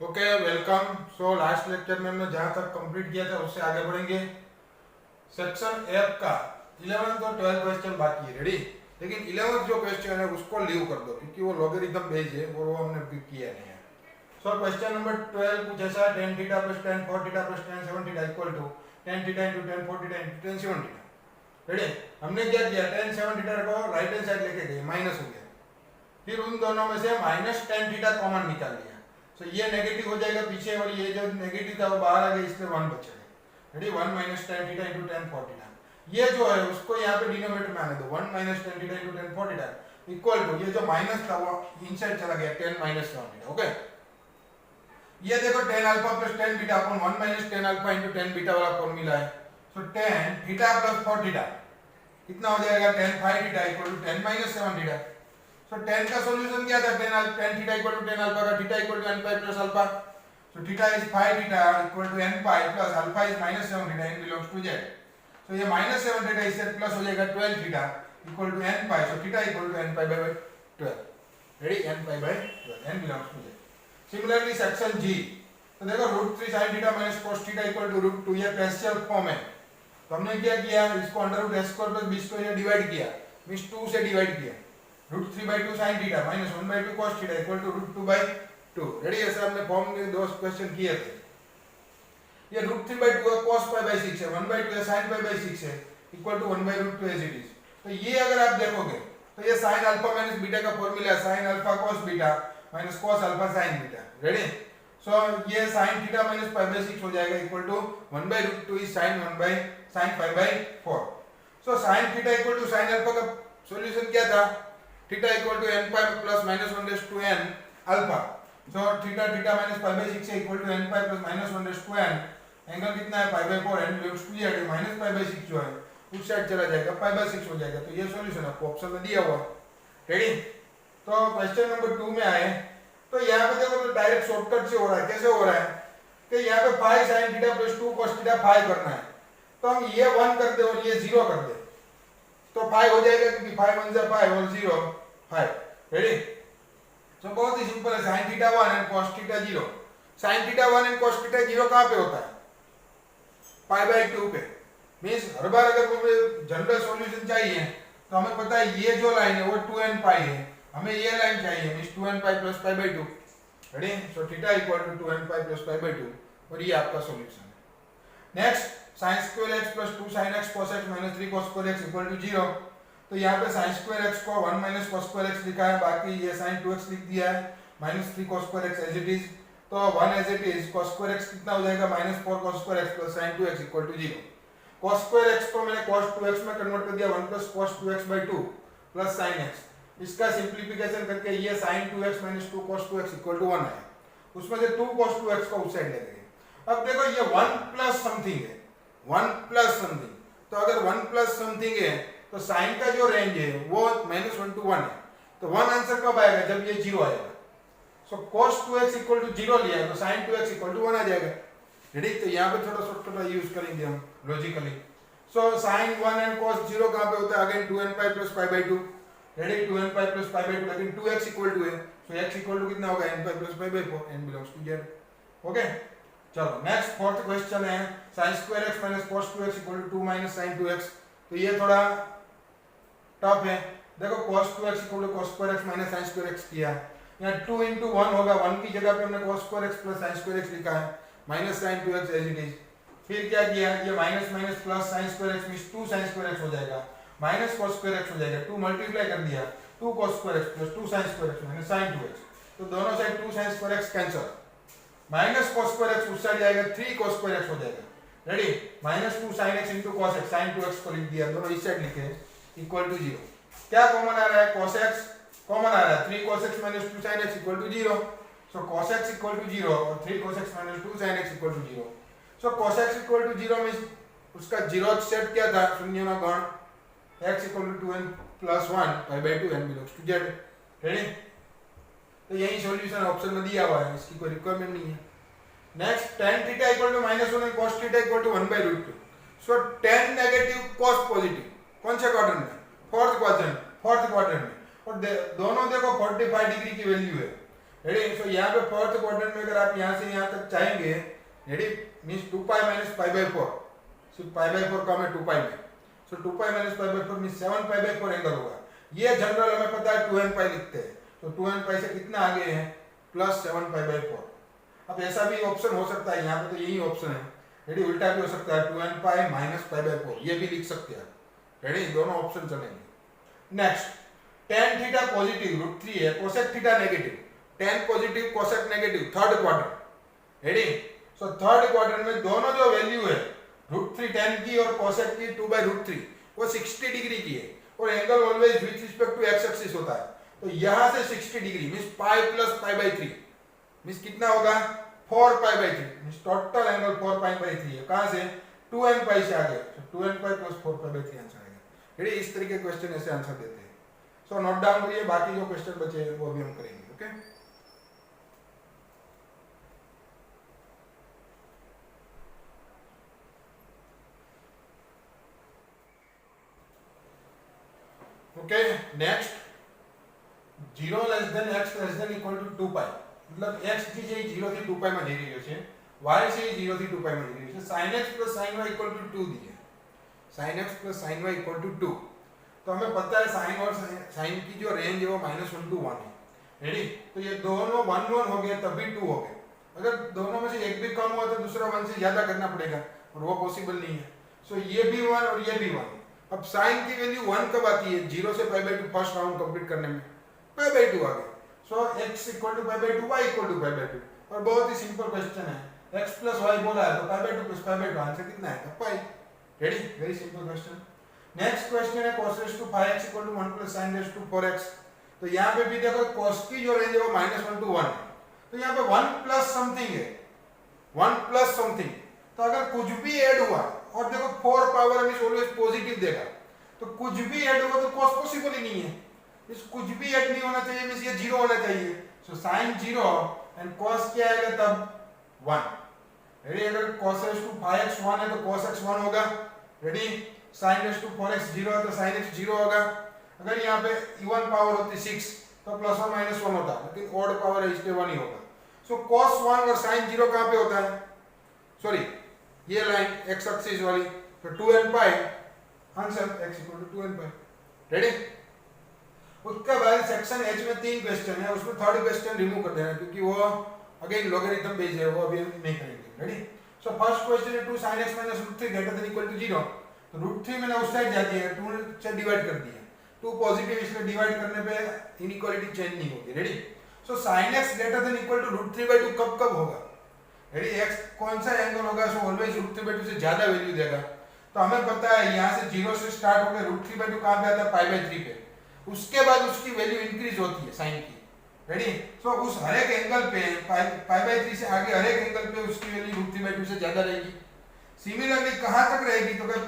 Okay welcome. So last lecture में हमने जहाँ तक कंप्लीट किया था उससे आगे बढ़ेंगे। सेक्शन एफ का 11th और 12th क्वेश्चन बाकी है, रेडी। लेकिन 11th जो क्वेश्चन है उसको लीव कर दो क्योंकि वो लॉगरिथम बेस्ड है और वो हमने पिक किया नहीं है। सो क्वेश्चन नंबर 12 कुछ ऐसा है, tan theta plus tan 4 theta plus tan 7 theta equal to tan theta into tan 4 theta into tan 7 theta. Ready. हमने क्या किया, tan 7 थीटा को राइट हैंड साइड लेके गए, माइनस हो गया। फिर उन दोनों में से माइनस tan थीटा कॉमन निकाल लिया। तो ये नेगेटिव हो जाएगा पीछे और ये जो नेगेटिव था वो बाहर आ गया, इसलिए 1 बचेगा। Ready. 1 minus tan theta into tan 4 theta. ये जो है उसको यहाँ पे डिनोमिनेटर में आने दो, 1 minus tan theta into tan 4 theta equal to ये जो माइनस था वो इनसाइड चला गया, tan माइनस 7 थीटा। ओके। ये देखो tan alpha plus tan beta upon 1 minus tan alpha into tan beta वाला फॉर्मूला है। So tan theta plus 4 theta कितना हो जाएगा, tan 5 theta equal to tan minus 7 theta. So tan का solution क्या था, tan theta equal to tan alpha का theta equal to n pi plus alpha. So theta is 5 theta equal to n pi plus alpha is minus 7 theta, n belongs to z। सो ये minus 7 theta इससे plus हो जाएगा 12 theta equal to n pi. So theta equal to n pi by 12। Ready. n pi by 12, n belongs to z। Similarly section G, तो देखो √3 sin theta minus cos theta equal to √2, ये कैशियल form है। तो हमने क्या किया, इसको under root s square plus b square divide किया, मींस 2 से डिवाइड किया। √3/2 sin theta minus 1/2 cos theta equal to √2/2। Ready. ऐसे हमने फॉर्म में दो क्वेश्चन किए थे। ये √3/2 है, cos π/6 है, 1/2 है, sin π/6 है equal to 1/√2 as it is. तो ये अगर आप देखोगे तो ये sin अल्फा माइनस बीटा का फार्मूला है, sin alpha cos beta minus cos alpha sin beta. Ready. So ये sin थीटा माइनस π/6 हो जाएगा equal to 1/√2 is sin 1/sin π/4। So sin theta equal to sin alpha का solution क्या था, theta equal to n pi plus minus 1 raise to n alpha. So theta minus π/6 equal to n pi plus minus 1 raise to n। Angle कितना है, π/4, n belongs to z। Minus π/6 जो है उस side चला जाएगा, π/6 हो जाएगा। तो ये सॉल्यूशन आपको ऑप्शन में दिया हुआ है। रेडी। तो क्वेश्चन नंबर 2 में आए तो यहाँ पे देखो तो डायरेक्ट शॉर्टकट से हो रहा है। कैसे हो रहा है कि यहाँ पे 5 sin theta plus 2 cos theta 5 करना है, तो हम ये 1 कर दे और ये 0 कर दे तो 5 हो जाएगा, क्योंकि 5 1 से 5 और 0 5। रेडी। तो बहुत ही सिंपल है, sin theta 1 and cos theta 0। sin theta 1 and cos theta 0 कहाँ पे होता है, π/2 पे। मींस हर बार अगर मुझे जनरल सॉल्यूशन चाहिए तो हमें पता है ये जो लाइन है वो 2n पाई है, हमें ये लाइन चाहिए means 2n pi plus π/2। Ready. So theta equal to 2n pi plus π/2 और ये आपका सॉल्यूशन है। Next sin square x plus 2 sin x cos x minus 3 cos square x equal to 0। तो यहाँ पे sin स्क्वायर x को 1 minus cos square x लिखा है, बाकी ये sin 2x लिख दिया है, minus 3 cos square x as it is. तो 1 as it is, cos square x कितना हो जाएगा, minus 4 cos square x plus sin 2x equal to 0। cos square x को मैंने cos 2x में कन्वर्ट कर दिया, 1 plus cos 2x/2 plus sin x। इसका सिंप्लीफिकेशन करके ये sin 2x minus 2 cos 2x equal to 1 है। उसमें से 2 cos 2x को उस साइड ले गए। अब देखो ये 1 प्लस समथिंग है, 1 प्लस समथिंग। तो अगर 1 प्लस समथिंग है तो साइन का जो रेंज है वो -1 to 1 है। तो 1 आंसर कब आएगा, जब ये 0 आएगा। सो cos 2x इक्वल टू 0 लिया तो sin 2x इक्वल टू 1 आ जाएगा। रेडी। तो यहाँ पे थोड़ा शॉर्टकट यूज करेंगे हम logically. So sin 1 and cos 0 कहाँ पे होता है, again 2n pi plus π/2। Ready. 2n pi plus π/2, लेकिन 2x इक्वल टू है, सो x इक्वल टू कितना होगा, n pi plus π/4, n belongs to z। Okay. चलो नेक्स्ट फोर्थ क्वेश्चन है, sin square x minus cos 2x equal to 2 minus sin 2x। तो ये थोड़ा tough है। देखो cos 2x equal to cos square x minus sin square x किया, यहाँ 2 into 1 होगा, 1 की जगह पे हमने cos square x plus sin square x लिखा है, minus sin 2x as it is. फिर क्या किया, ये minus minus plus sin square x means 2 sin square x हो जाएगा, माइनस cos स्क्वायर x हो जाएगा, 2 मल्टीप्लाई कर दिया, 2 cos square x plus 2 sin square x minus sin 2x। तो दोनों side 2 sin square x cancel, minus cos square x उस side जाएगा, 3 cos स्क्वायर x हो जाएगा। Ready. Minus 2 sin x into cos x, sin 2x को लिख दिया, दोनों इस साइड लिखे इक्वल टू 0। क्या कॉमन आ रहा है, cos x कॉमन आ रहा है, 3 cos x minus 2 sin x equal to 0। So cos x equal to 0 और 3 cos x minus 2 sin x equal to 0। So cos x equal to 0 में उसका zeroth set क्या था, शून्य ना गण, x equal to 2n plus 1 π/2, n belongs to z। Ready. तो यही सॉल्यूशन ऑप्शन में दिया हुआ है, इसकी कोई रिक्वायरमेंट नहीं है। Next tan theta equal to -1 and cos theta equal to 1/√2। So tan negative cos positive, कौन से क्वाड्रेंट में, फोर्थ क्वाड्रेंट में। और दोनों देखो 45 डिग्री की वैल्यू है। रेडी। सो यहाँ पे फोर्थ क्वाड्रेंट में अगर आप यहाँ से यहाँ तक चाहेंगे, ready, means 2 pi minus pi by 4, सिर्फ पाई बाई 4 का मैं 2 पाई में, सो 2 pi minus pi by 4 means 7 pi by 4 angle होगा। ये जनरल हमें पता है 2n पाई लिखते हैं, तो 2n पाई से कितना आगे है प्लस 7 पाई बाई 4। अब ऐसा भी ऑप्शन हो सकता है, यहाँ पे तो यही ऑप्शन है, रेडी, उल्टा भी हो सकता है 2n pi minus pi by 4, ये भी लिख सकते हैं, रेडी, दोनों ऑप्शन चलेंगे। नेक्स्ट, tan थीटा पॉजिटिव √3 है, cosec theta negative, tan positive cosec negative, third quadrant, ready. So third quadrant में दोनों जो वैल्यू है √3 tan की और कोसेक की 2/√3 वो 60 डिग्री की है, और angle always with respect to X axis होता है, तो यहां से 60 degree means pi plus pi by 3 means कितना होगा 4 pi by 3 means total angle 4 pi by 3 है। कहां से 2n पाई से आगे, तो 2n pi plus 4 pi by 3 answer आएगा। रेडी, इस तरीके के क्वेश्चन ऐसे आंसर देते हैं। सो नोट डाउन करिए, बाकी जो क्वेश्चन बचे हैं वो अभी हम करेंगे। Okay, okay, next, 0 less than x less than equal to 2 pi, मतलब x જે છે 0 થી 2 પાઈ માં જઈ રહ્યો છે, y છે 0 થી 2 પાઈ માં જઈ રહ્યો છે, sin x plus sin y equal to 2 दिए, sin x plus sin y equal to 2, तो हमें पता है sin और sin की जो रेंज है वो -1 to 1 है, रेडी। तो ये दोनों 1 1 हो गए तभी 2 हो गए, अगर दोनों में से एक भी कम हुआ तो दूसरा 1 से ज्यादा करना पड़ेगा, और वो पॉसिबल नहीं है। सो ये भी 1 और ये भी 1। अब sin की वैल्यू 1 कब आती है, 0 से pi by 2 first round complete करने में पाई बाई 2 आ गए। So x equal to pi by 2, y equal to pi by 2, और बहुत ही सिंपल क्वेश्चन है, x प्लस y बोला है तो pi by 2 plus pi by 2 answer कितना आएगा pi. Ready, very simple question. Next question है cos raise to 5x equal to 1 plus sin raise to 4x, तो यहाँ पे भी देखो cos की जो रेंज है वो -1 to 1 है, तो यहाँ पे 1 प्लस समथिंग है, 1 प्लस समथिंग, तो अगर कुछ भी ऐड हुआ, और देखो 4 पावर में ऑलवेज पॉजिटिव देगा, तो कुछ भी ऐड होगा तो cos पॉसिबल ही नहीं है, इस कुछ भी ऐड नहीं होना चाहिए मींस ये 0 होना चाहिए। सो sin 0 एंड cos क्या आएगा तब 1। रेडी, अगर cos रेज़ टू 5x 1 है तो cos x 1 होगा, ready. sin raise to 4x 0 है तो sin x 0 होगा। अगर यहाँ पे इवन पावर होती 6 तो प्लस और माइनस 1 होता, लेकिन ऑड पावर है इसलिए 1 ही होगा। सो cos 1 और sin 0 कहाँ पे होता है, सॉरी ये लाइन x एक्सिस वाली, तो 2n pi answer x equal to 2n pi. Ready, उसके बाद सेक्शन H में 3 क्वेश्चन है, उसमें थर्ड क्वेश्चन रिमूव कर देना क्योंकि वो अगेन लॉगरिथम बेस्ड है, वो अभी हम नहीं करेंगे। रेडी, सो फर्स्ट क्वेश्चन है 2 sin x minus √3 greater than equal to 0, तो √3 मैंने उस साइड जाती है 2 से डिवाइड कर दिया, 2 पॉजिटिव इसलिए डिवाइड करने पे इनइक्वालिटी चेंज नहीं होगी। Ready, so sin x greater than equal to √3/2 कब कब होगा, रेडी, x कौन सा एंगल होगा, सो ऑलवेज √3/2 से ज्यादा वैल्यू देगा, तो हमें पता है यहाँ से 0 से स्टार्ट होकर √3/2 कहाँ पे आता है पाई/3 पे, उसके बाद उसकी वैल्यू इंक्रीज होती है साइन की। रेडी, सो उस हर एक एंगल पे पाई/3 से आगे हर एक एंगल पे उसकी वैल्यू √3/2 से ज्यादा रहेगी। सिमिलरली कहां तक रहेगी, तो अगर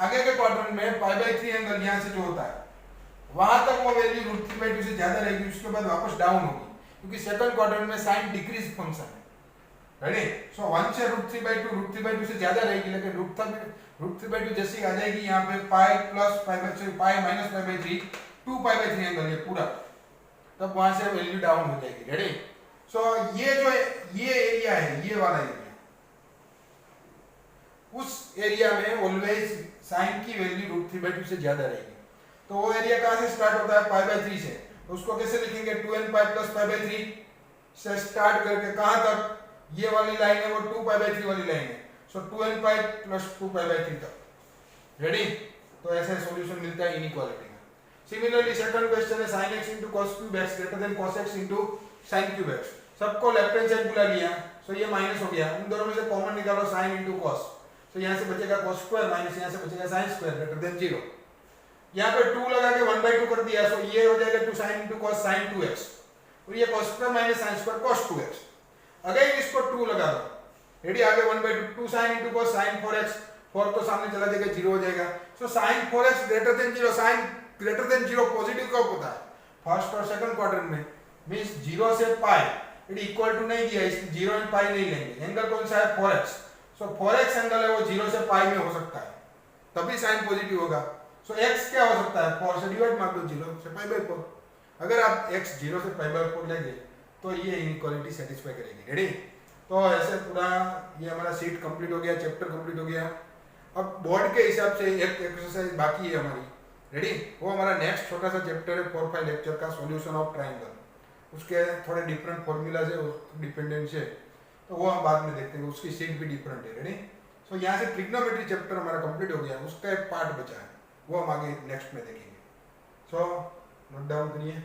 आगे के क्वाड्रेंट में पाई/3 एंगल यहां से जो होता है वहां तक वो वैल्यू √3/2 से ज्यादा रहेगी, उसके बाद वापस डाउन होगी क्योंकि सेकंड क्वाड्रेंट में साइन डिक्रीज फंक्शन है। रेडी, सो 1 से √3/2 से ज्यादा रहेगी, लेकिन √3/2 जैसी आ जाएगी यहाँ पे पाई प्लस पाई माइनस पाई/3 2 पाई/3 एंगल ये पूरा, तब वहां से वैल्यू डाउन हो जाएगी। रेडी, सो ये जो ये एरिया है, ये वाला एरिया, उस एरिया में ऑलवेज साइन की वैल्यू √3/2 से ज्यादा रहेगी, तो वो एरिया कहां से स्टार्ट होता है पाई/3 से, तो उसको कैसे लिखेंगे 2n पाई प्लस पाई/3 से स्टार्ट करके कहां तक, ये वाली लाइन है वो 2 पाई/3 वाली लाइन है, सो 2n पाई प्लस 2 पाई/3 तक। रेडी, तो ऐसा सॉल्यूशन मिलता है इनइक्वालिटी का। सिमिलरली सेकंड क्वेश्चन है sin x into cos cube x greater then cos x into sin cube x, सबको लेफ्ट हैंड साइड बुला लिया, सो ये माइनस हो गया, इन दोनों में से कॉमन निकालो sin into cos, तो यहां से बचेगा cos स्क्वायर माइनस यहां से बचेगा sin स्क्वायर ग्रेटर देन 0, यहां पे 2 लगा के 1/2 कर दिया, सो ये हो जाएगा 2 sin into cos sin 2x, और ये cos square minus sin square cos 2x, again इसको 2 लगा दो। रेडी, आगे 1/2 2 sin into cos sin 4x, 4 तो सामने चला जाएगा 0 हो जाएगा, सो sin 4x greater than 0, sin greater than 0 positive कब होता है, फर्स्ट और सेकंड क्वाड्रेंट में, मींस 0 से पाई, ये इक्वल टू नहीं दिया, इसलिए 0 एंड पाई नहीं लेंगे, एंगल कौन सा है 4x, सो 4x एंगल है वो 0 से पाई में हो सकता है, तभी साइन पॉजिटिव होगा। सो x क्या हो सकता है 4 से डिवाइड मार दो 0 से पाई/4, अगर आप x 0 से पाई/4 लेंगे तो ये इनइक्वालिटी सेटिस्फाई करेगी। रेडी? तो ऐसे पूरा ये हमारा सीट कंप्लीट हो गया, चैप्टर कंप्लीट हो गया। अब बोर्ड के हिसाब से एक एक्सरसाइज बाकी है हमारी। रेडी? वो हमारा नेक्स्ट छोटा सा चैप्टर है 4-5 लेक्चर का, सॉल्यूशन ऑफ ट्रायंगल। उसके थोड़े डिफरेंट फॉर्मूलाज है, डिपेंडेंस है, तो वो हम बाद में देखते हैं। उसकी सीट भी डिफरेंट है। रेडी? सो यहाँ से ट्रिग्नोमेट्री चैप्टर हमारा कंप्लीट हो गया, उसका एक पार्ट बचा है, वो हम आगे नेक्स्ट में देखेंगे। सो नोट डाउन करिए।